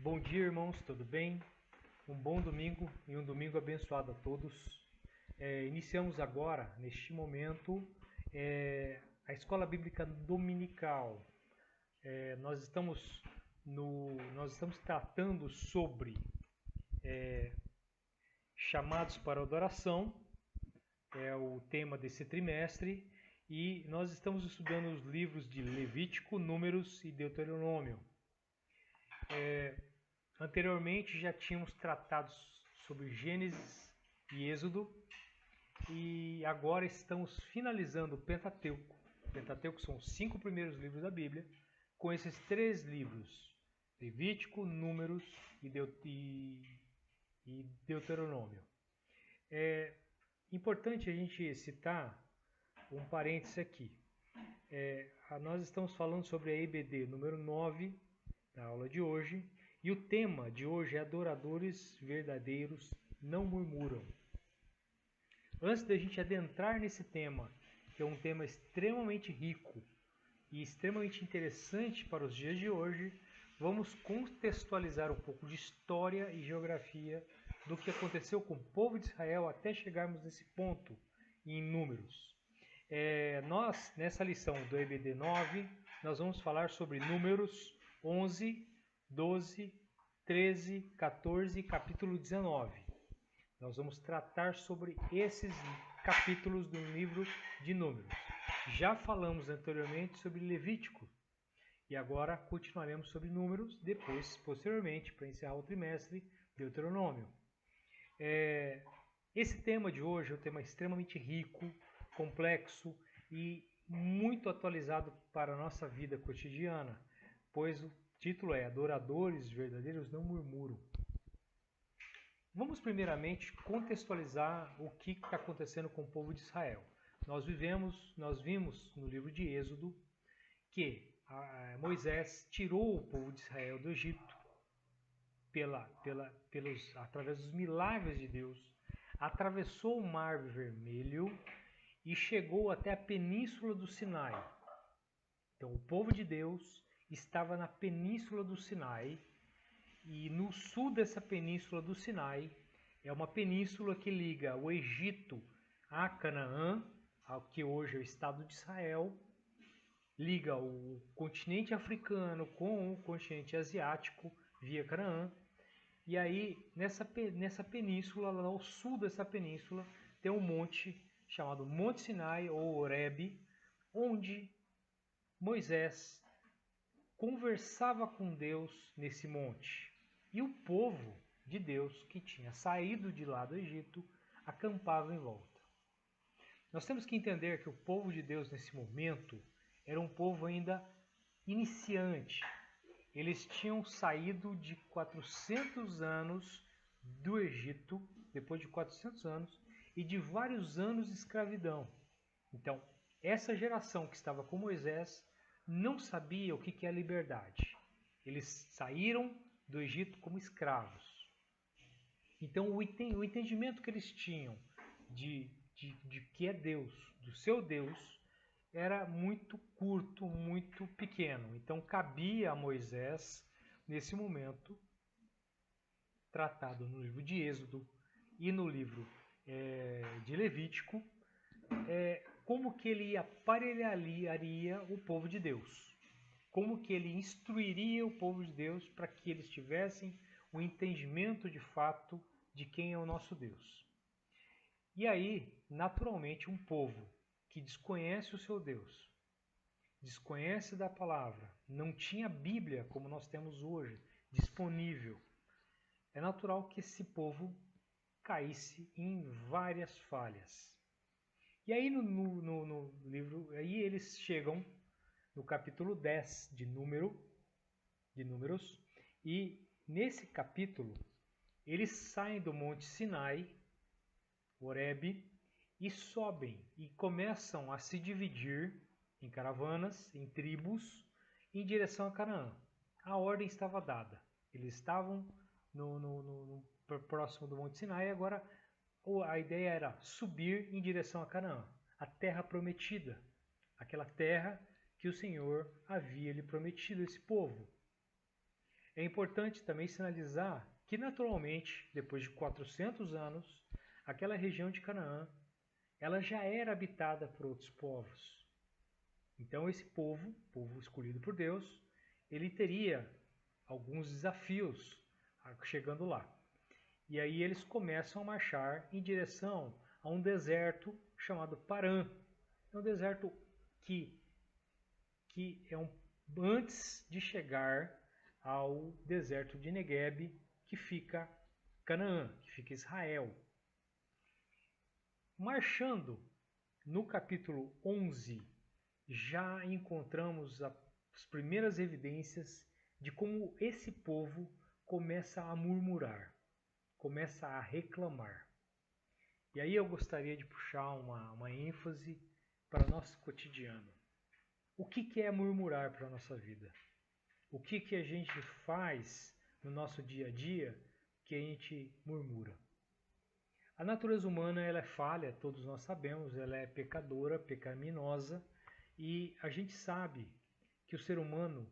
Bom dia, irmãos, tudo bem? Um bom domingo e um domingo abençoado a todos. Iniciamos agora, neste momento, a Escola Bíblica Dominical. Nós estamos tratando sobre chamados para adoração, é o tema desse trimestre, e nós estamos estudando os livros de Levítico, Números e Deuteronômio. Anteriormente já tínhamos tratado sobre Gênesis e Êxodo e agora estamos finalizando o Pentateuco. O Pentateuco são os 5 primeiros livros da Bíblia, com esses 3 livros, Levítico, Números e Deuteronômio. É importante a gente citar um parêntese aqui. Nós estamos falando sobre a EBD número 9, na aula de hoje, e o tema de hoje é adoradores verdadeiros não murmuram. Antes da gente adentrar nesse tema, que é um tema extremamente rico e extremamente interessante para os dias de hoje, vamos contextualizar um pouco de história e geografia do que aconteceu com o povo de Israel até chegarmos nesse ponto em Números. Nós, nessa lição do EBD 9, nós vamos falar sobre Números 11, 12, 13, 14 e capítulo 19. Nós vamos tratar sobre esses capítulos do livro de Números. Já falamos anteriormente sobre Levítico e agora continuaremos sobre Números, depois, posteriormente, para encerrar o trimestre, Deuteronômio. Esse tema de hoje é um tema extremamente rico, complexo e muito atualizado para a nossa vida cotidiana, pois o título é Adoradores verdadeiros não murmuram. Vamos primeiramente contextualizar o que está acontecendo com o povo de Israel. Nós vimos no livro de Êxodo que Moisés tirou o povo de Israel do Egito através dos milagres de Deus, atravessou o Mar Vermelho e chegou até a península do Sinai. Então o povo de Deus estava na península do Sinai, e no sul dessa península do Sinai é uma península que liga o Egito a Canaã, ao que hoje é o estado de Israel, liga o continente africano com o continente asiático via Canaã. E aí, nessa península, lá ao sul dessa península, tem um monte chamado Monte Sinai ou Horebe, onde Moisés conversava com Deus nesse monte. E o povo de Deus, que tinha saído de lá do Egito, acampava em volta. Nós temos que entender que o povo de Deus nesse momento era um povo ainda iniciante. Eles tinham saído de 400 anos do Egito, depois de 400 anos, e de vários anos de escravidão. Então, essa geração que estava com Moisés não sabia o que é a liberdade. Eles saíram do Egito como escravos. Então, o entendimento que eles tinham de que é Deus, do seu Deus, era muito curto, muito pequeno. Então, cabia a Moisés, nesse momento, tratado no livro de Êxodo e no livro de Levítico, como que ele aparelharia o povo de Deus. Como que ele instruiria o povo de Deus para que eles tivessem o entendimento de fato de quem é o nosso Deus. E aí, naturalmente, um povo que desconhece o seu Deus, desconhece da palavra, não tinha Bíblia como nós temos hoje, disponível, é natural que esse povo caísse em várias falhas. E aí no livro, aí eles chegam no capítulo 10 de Números, e nesse capítulo eles saem do Monte Sinai, Horebe, e sobem e começam a se dividir em caravanas, em tribos, em direção a Canaã. A ordem estava dada. Eles estavam próximo do Monte Sinai e agora a ideia era subir em direção a Canaã, a terra prometida, aquela terra que o Senhor havia lhe prometido a esse povo. É importante também sinalizar que, naturalmente, depois de 400 anos, aquela região de Canaã, ela já era habitada por outros povos. Então esse povo escolhido por Deus, ele teria alguns desafios chegando lá. E aí eles começam a marchar em direção a um deserto chamado Parã. É um deserto que é antes de chegar ao deserto de Negueb, que fica Canaã, que fica Israel. Marchando no capítulo 11, já encontramos as primeiras evidências de como esse povo começa a murmurar, começa a reclamar. E aí eu gostaria de puxar uma ênfase para o nosso cotidiano. O que é murmurar para a nossa vida? O que a gente faz no nosso dia a dia que a gente murmura? A natureza humana ela é falha, todos nós sabemos, ela é pecadora, pecaminosa, e a gente sabe que o ser humano,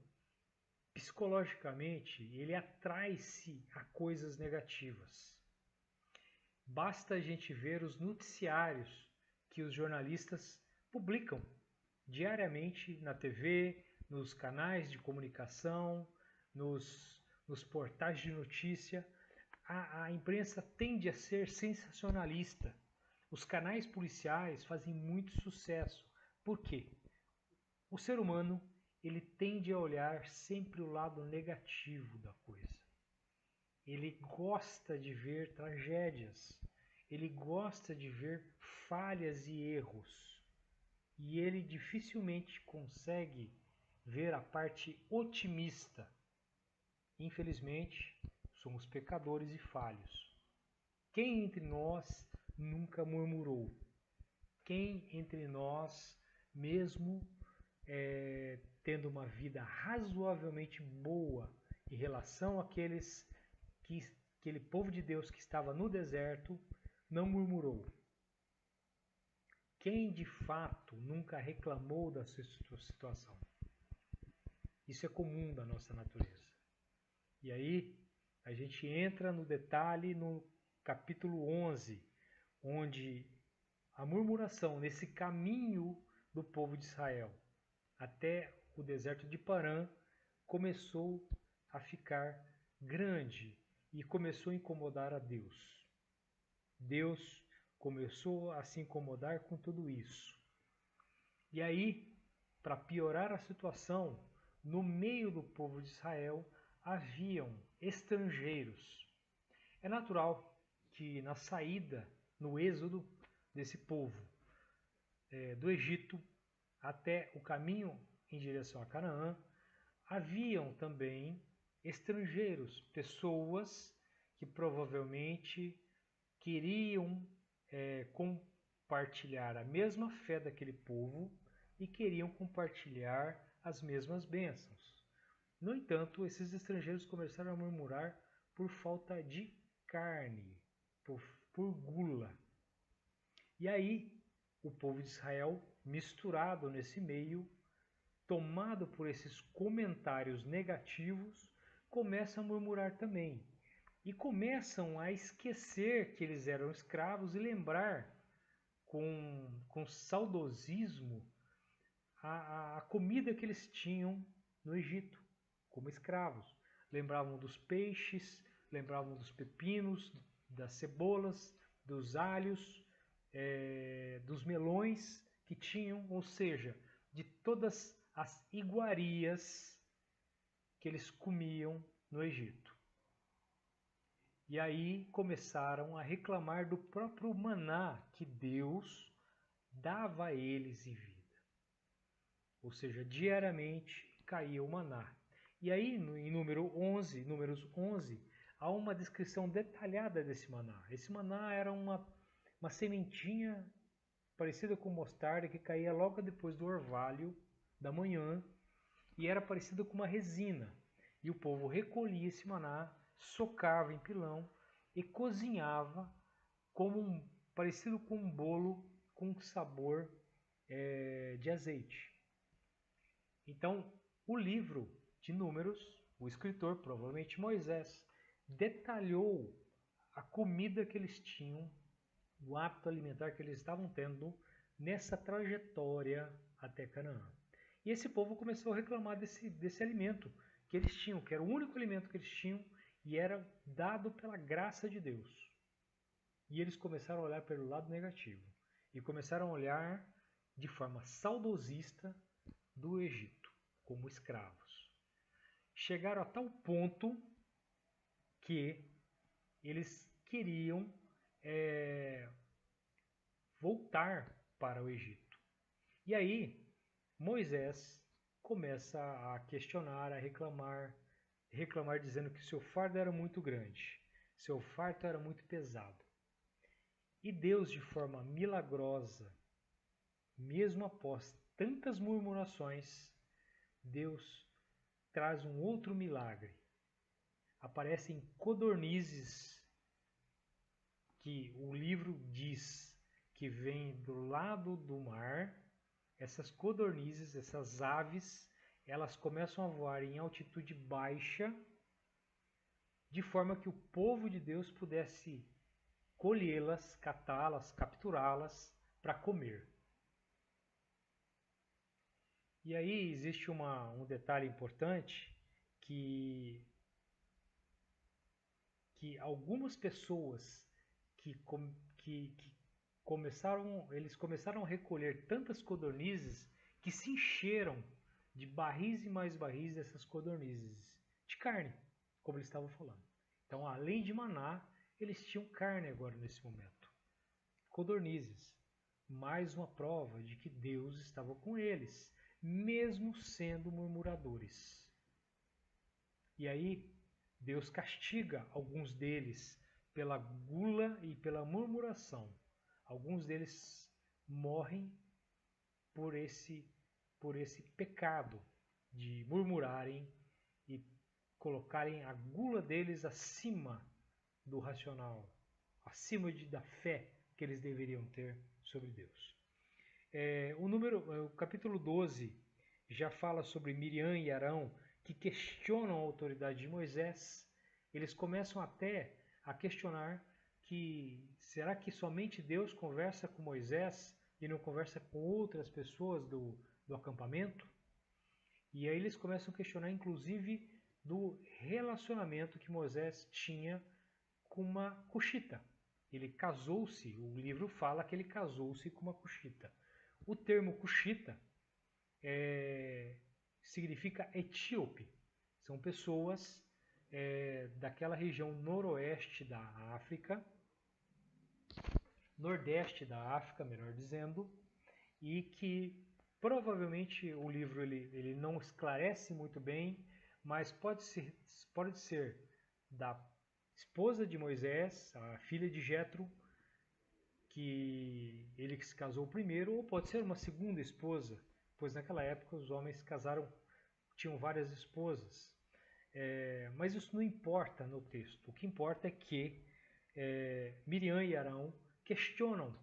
psicologicamente, ele atrai-se a coisas negativas. Basta a gente ver os noticiários que os jornalistas publicam diariamente na TV, nos canais de comunicação, nos portais de notícia. A imprensa tende a ser sensacionalista. Os canais policiais fazem muito sucesso. Por quê? O ser humano ele tende a olhar sempre o lado negativo da coisa. Ele gosta de ver tragédias. Ele gosta de ver falhas e erros. E ele dificilmente consegue ver a parte otimista. Infelizmente, somos pecadores e falhos. Quem entre nós nunca murmurou? Quem entre nós, mesmo tendo uma vida razoavelmente boa em relação àquele povo de Deus que estava no deserto, não murmurou? Quem de fato nunca reclamou da sua situação? Isso é comum da nossa natureza. E aí a gente entra no detalhe no capítulo 11, onde a murmuração nesse caminho do povo de Israel até o deserto de Parã começou a ficar grande e começou a incomodar a Deus. Deus começou a se incomodar com tudo isso. E aí, para piorar a situação, no meio do povo de Israel haviam estrangeiros. É natural que na saída, no êxodo desse povo do Egito até o caminho em direção a Canaã, haviam também estrangeiros, pessoas que provavelmente queriam compartilhar a mesma fé daquele povo e queriam compartilhar as mesmas bênçãos. No entanto, esses estrangeiros começaram a murmurar por falta de carne, por gula. E aí, o povo de Israel, misturado nesse meio, tomado por esses comentários negativos, começa a murmurar também. E começam a esquecer que eles eram escravos e lembrar com saudosismo a comida que eles tinham no Egito, como escravos. Lembravam dos peixes, lembravam dos pepinos, das cebolas, dos alhos, dos melões que tinham, ou seja, de todas as iguarias que eles comiam no Egito. E aí começaram a reclamar do próprio maná que Deus dava a eles em vida. Ou seja, diariamente caía o maná. E aí, em números 11, há uma descrição detalhada desse maná. Esse maná era uma sementinha parecida com mostarda que caía logo depois do orvalho da manhã e era parecida com uma resina. E o povo recolhia esse maná, socava em pilão e cozinhava parecido com um bolo com sabor de azeite. Então, o livro de Números, o escritor, provavelmente Moisés, detalhou a comida que eles tinham, o hábito alimentar que eles estavam tendo nessa trajetória até Canaã. E esse povo começou a reclamar desse alimento que eles tinham, que era o único alimento que eles tinham e era dado pela graça de Deus. E eles começaram a olhar pelo lado negativo e começaram a olhar de forma saudosista do Egito como escravos. Chegaram a tal ponto que eles queriam voltar para o Egito. E aí Moisés começa a questionar, a reclamar dizendo que seu fardo era muito grande, seu fardo era muito pesado. E Deus, de forma milagrosa, mesmo após tantas murmurações, Deus traz um outro milagre. Aparecem codornizes que o livro diz que vêm do lado do mar. Essas codornizes, essas aves, elas começam a voar em altitude baixa, de forma que o povo de Deus pudesse colhê-las, catá-las, capturá-las para comer. E aí existe um detalhe importante que algumas pessoas eles começaram a recolher tantas codornizes que se encheram de barris e mais barris dessas codornizes, de carne, como eles estavam falando. Então, além de maná, eles tinham carne agora nesse momento. Codornizes, mais uma prova de que Deus estava com eles, mesmo sendo murmuradores. E aí, Deus castiga alguns deles pela gula e pela murmuração. Alguns deles morrem por esse pecado de murmurarem e colocarem a gula deles acima do racional, acima da fé que eles deveriam ter sobre Deus. O capítulo 12 já fala sobre Miriam e Arão, que questionam a autoridade de Moisés. Eles começam até a questionar que será que somente Deus conversa com Moisés e não conversa com outras pessoas do acampamento? E aí eles começam a questionar inclusive do relacionamento que Moisés tinha com uma cuxita. Ele casou-se, o livro fala que ele casou-se com uma cuxita. O termo cuxita significa etíope. São pessoas daquela região noroeste da África, nordeste da África, melhor dizendo, e que provavelmente o livro ele não esclarece muito bem, mas pode ser da esposa de Moisés, a filha de Jetro, que ele se casou primeiro, ou pode ser uma segunda esposa, pois naquela época os homens tinham várias esposas. Mas isso não importa no texto. O que importa é que Miriam e Arão questionam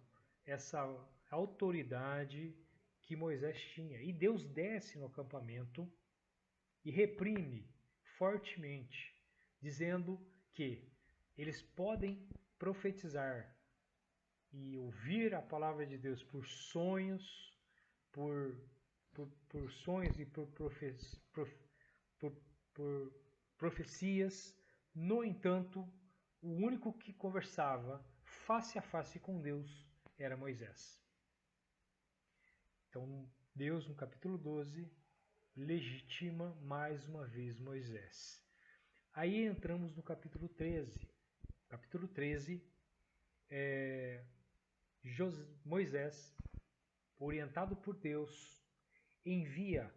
essa autoridade que Moisés tinha. E Deus desce no acampamento e reprime fortemente, dizendo que eles podem profetizar e ouvir a palavra de Deus por sonhos, por sonhos e por profecias. No entanto, o único que conversava face a face com Deus era Moisés. Então, Deus, no capítulo 12, legitima mais uma vez Moisés. Aí entramos no capítulo 13. Capítulo 13, Moisés, orientado por Deus, envia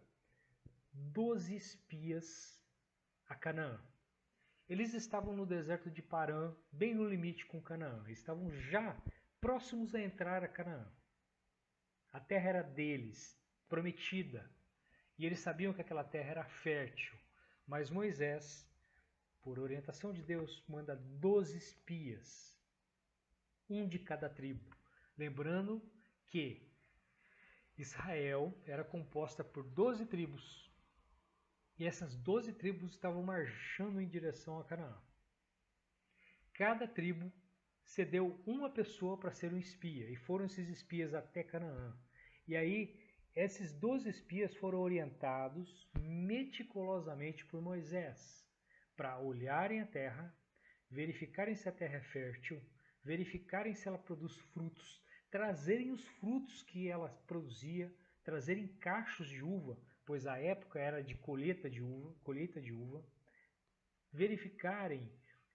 12 espias a Canaã. Eles estavam no deserto de Parã, bem no limite com Canaã. Estavam já próximos a entrar a Canaã. A terra era deles, prometida. E eles sabiam que aquela terra era fértil. Mas Moisés, por orientação de Deus, manda 12 espias, um de cada tribo. Lembrando que Israel era composta por 12 tribos. E essas 12 tribos estavam marchando em direção a Canaã. Cada tribo cedeu uma pessoa para ser um espia, e foram esses espias até Canaã. E aí, esses 12 espias foram orientados meticulosamente por Moisés para olharem a terra, verificarem se a terra é fértil, verificarem se ela produz frutos, trazerem os frutos que ela produzia, trazerem cachos de uva, pois a época era de colheita de uva, verificarem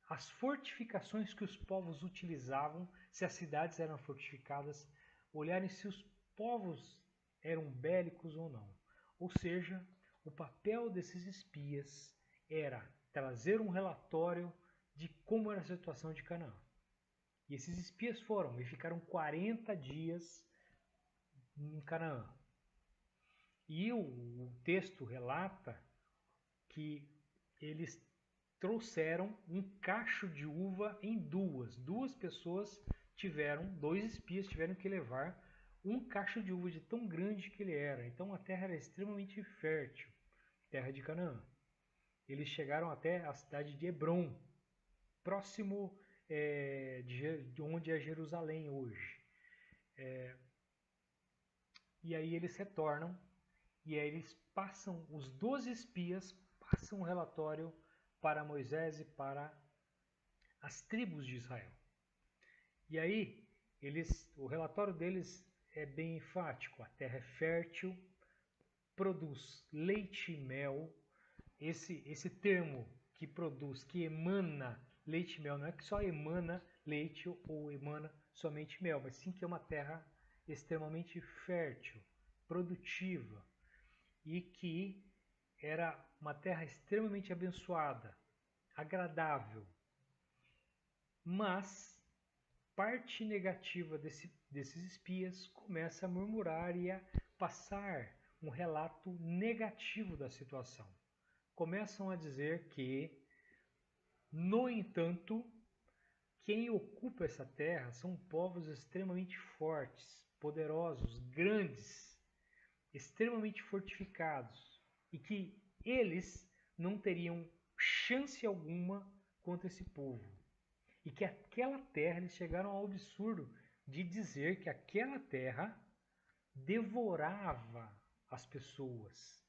as fortificações que os povos utilizavam, se as cidades eram fortificadas, olharem se os povos eram bélicos ou não. Ou seja, o papel desses espias era trazer um relatório de como era a situação de Canaã. E esses espias foram e ficaram 40 dias em Canaã. E o texto relata que eles trouxeram um cacho de uva em duas. Duas pessoas dois espias tiveram que levar um cacho de uva de tão grande que ele era. Então a terra era extremamente fértil, terra de Canaã. Eles chegaram até a cidade de Hebrom, próximo de onde é Jerusalém hoje. E aí eles retornam, e aí eles passam, os 12 espias passam um relatório para Moisés e para as tribos de Israel. E aí, o relatório deles é bem enfático. A terra é fértil, produz leite e mel. Esse termo que produz, que emana leite e mel, não é que só emana leite ou emana somente mel, mas sim que é uma terra extremamente fértil, produtiva, e que era uma terra extremamente abençoada, agradável. Mas parte negativa desses espias começa a murmurar e a passar um relato negativo da situação. Começam a dizer que, no entanto, quem ocupa essa terra são povos extremamente fortes, poderosos, grandes, extremamente fortificados, e que eles não teriam chance alguma contra esse povo. E que aquela terra, eles chegaram ao absurdo de dizer que aquela terra devorava as pessoas,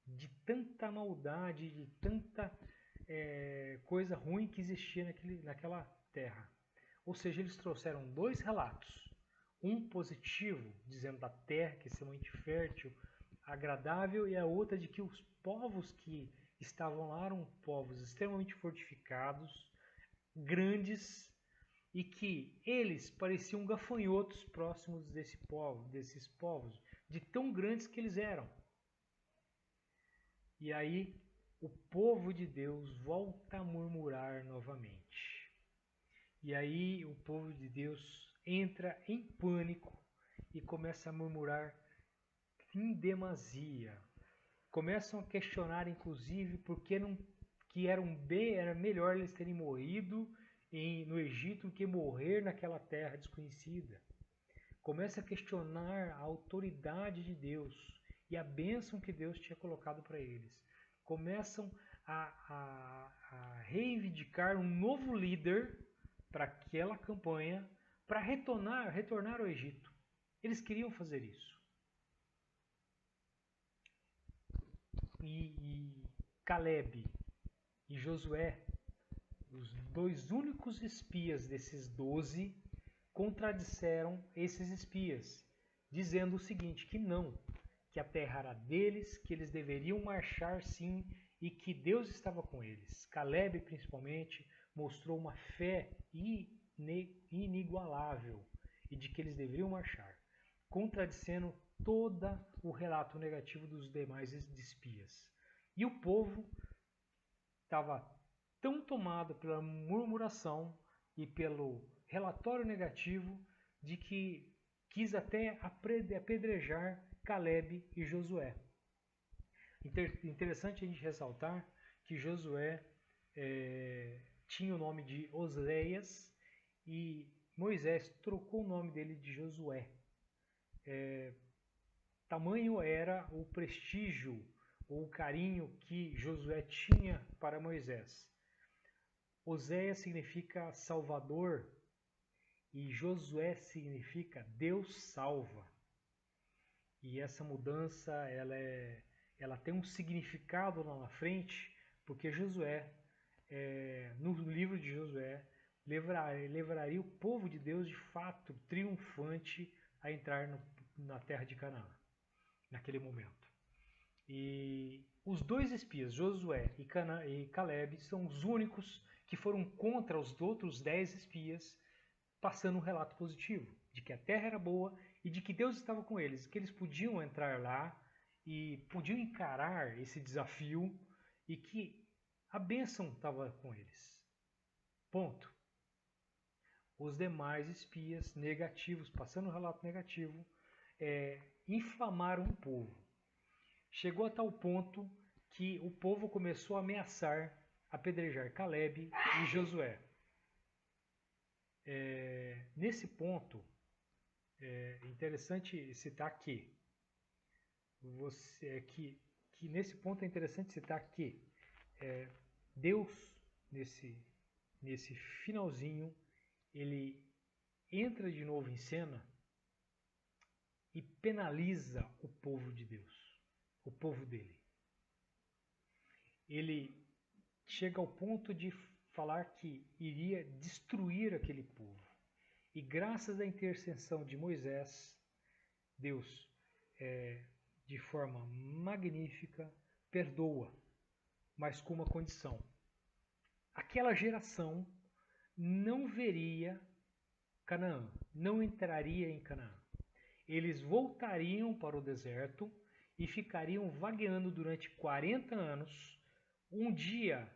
de tanta maldade, de tanta coisa ruim que existia naquela terra. Ou seja, eles trouxeram dois relatos. Um positivo, dizendo da terra que é extremamente fértil, agradável, e a outra de que os povos que estavam lá eram povos extremamente fortificados, grandes, e que eles pareciam gafanhotos próximos desses povos, de tão grandes que eles eram. E aí o povo de Deus volta a murmurar novamente. E aí o povo de Deus entra em pânico e começa a murmurar em demasia. Começam a questionar, inclusive, por que não, que era melhor eles terem morrido no Egito do que morrer naquela terra desconhecida. Começa a questionar a autoridade de Deus e a bênção que Deus tinha colocado para eles. Começam a reivindicar um novo líder para aquela campanha, para retornar ao Egito. Eles queriam fazer isso. E Caleb e Josué, os dois únicos espias desses 12, contradisseram esses espias, dizendo o seguinte, que não, que a terra era deles, que eles deveriam marchar sim e que Deus estava com eles. Caleb, principalmente, mostrou uma fé inigualável e de que eles deveriam marchar, contradicendo todo o relato negativo dos demais espias. E o povo estava tão tomado pela murmuração e pelo relatório negativo de que quis até apedrejar Caleb e Josué. Interessante a gente ressaltar que Josué tinha o nome de Oseias e Moisés trocou o nome dele de Josué. Tamanho era o prestígio ou o carinho que Josué tinha para Moisés. Oséias significa Salvador e Josué significa Deus salva. E essa mudança ela tem um significado lá na frente, porque Josué, no livro de Josué, levaria o povo de Deus de fato triunfante a entrar na terra de Canaã, naquele momento. E os dois espias, Josué e Caleb, são os únicos que foram contra os outros 10 espias, passando um relato positivo, de que a terra era boa e de que Deus estava com eles, que eles podiam entrar lá e podiam encarar esse desafio e que a bênção estava com eles. Ponto. Os demais espias negativos, passando um relato negativo, inflamaram o povo. Chegou a tal ponto que o povo começou a ameaçar, apedrejar Caleb e Josué. Nesse ponto, é interessante citar que nesse ponto é interessante citar que Deus, nesse finalzinho, ele entra de novo em cena e penaliza o povo de Deus, o povo dele. Ele chega ao ponto de falar que iria destruir aquele povo. E graças à intercessão de Moisés, Deus, de forma magnífica, perdoa, mas com uma condição. Aquela geração não veria Canaã, não entraria em Canaã. Eles voltariam para o deserto e ficariam vagueando durante 40 anos. Um dia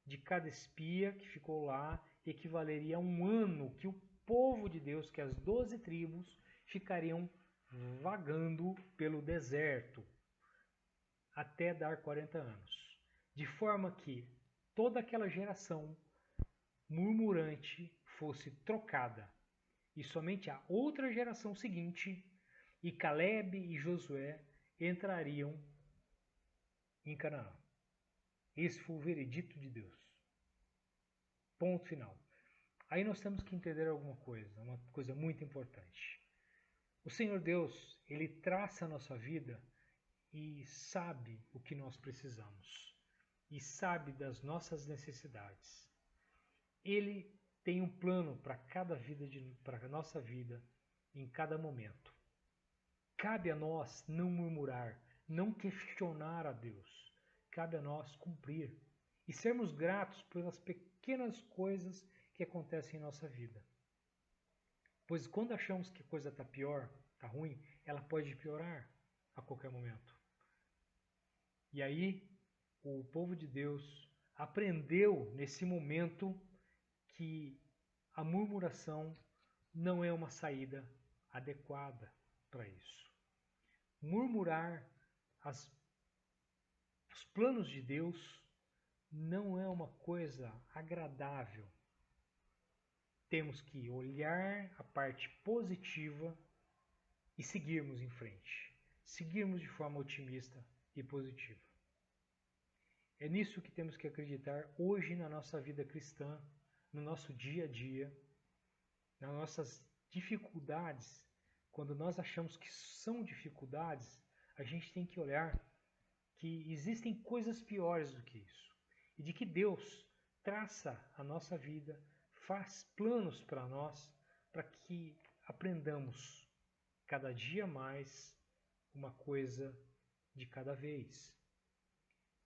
de cada espia que ficou lá equivaleria a um ano que o povo de Deus, que as 12 tribos, ficariam vagando pelo deserto até dar 40 anos. De forma que toda aquela geração murmurante fosse trocada e somente a outra geração seguinte, e Caleb e Josué, entrariam em Canaã. Esse foi o veredito de Deus. Ponto final. Aí nós temos que entender alguma coisa, uma coisa muito importante. O Senhor Deus, Ele traça a nossa vida e sabe o que nós precisamos. E sabe das nossas necessidades. Ele tem um plano para para a nossa vida, em cada momento. Cabe a nós não murmurar, não questionar a Deus. Cabe a nós cumprir e sermos gratos pelas pequenas coisas que acontecem em nossa vida. Pois quando achamos que a coisa está pior, está ruim, ela pode piorar a qualquer momento. E aí, o povo de Deus aprendeu nesse momento que a murmuração não é uma saída adequada para isso. Murmurar os planos de Deus não é uma coisa agradável. Temos que olhar a parte positiva e seguirmos em frente. Seguirmos de forma otimista e positiva. É nisso que temos que acreditar hoje na nossa vida cristã, no nosso dia a dia, nas nossas dificuldades. Quando nós achamos que são dificuldades, a gente tem que olhar que existem coisas piores do que isso. E de que Deus traça a nossa vida, faz planos para nós, para que aprendamos cada dia mais uma coisa de cada vez.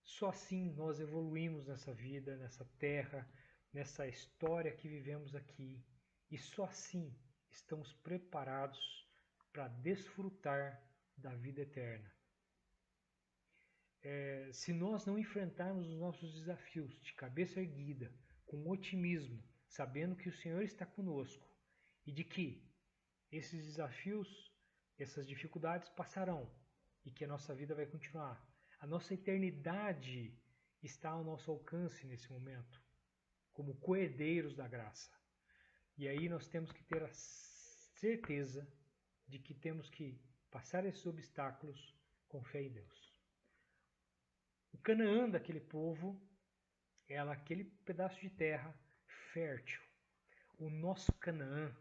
Só assim nós evoluímos nessa vida, nessa terra, nessa história que vivemos aqui. E só assim estamos preparados para desfrutar da vida eterna. Se nós não enfrentarmos os nossos desafios de cabeça erguida, com otimismo, sabendo que o Senhor está conosco e de que esses desafios, essas dificuldades passarão e que a nossa vida vai continuar. A nossa eternidade está ao nosso alcance nesse momento, como coerdeiros da graça. E aí nós temos que ter a certeza de que temos que passar esses obstáculos com fé em Deus. O Canaã daquele povo era aquele pedaço de terra fértil. O nosso Canaã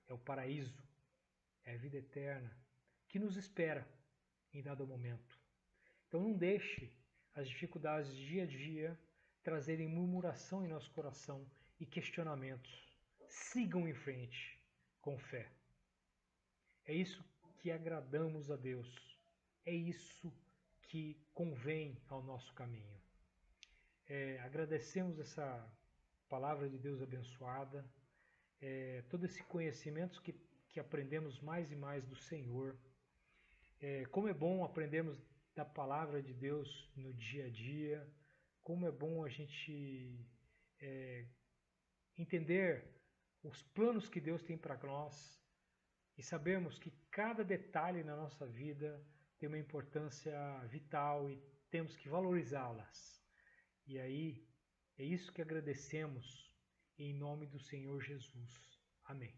é o paraíso, é a vida eterna que nos espera em dado momento. Então não deixe as dificuldades de dia a dia trazerem murmuração em nosso coração e questionamentos. Sigam em frente com fé. É isso que agradamos a Deus. É isso que convém ao nosso caminho. Agradecemos essa palavra de Deus abençoada, todo esse conhecimento que aprendemos mais e mais do Senhor. Como é bom aprendermos da palavra de Deus no dia a dia, como é bom a gente entender os planos que Deus tem para nós e sabermos que cada detalhe na nossa vida tem uma importância vital e temos que valorizá-las. E aí, é isso que agradecemos em nome do Senhor Jesus. Amém.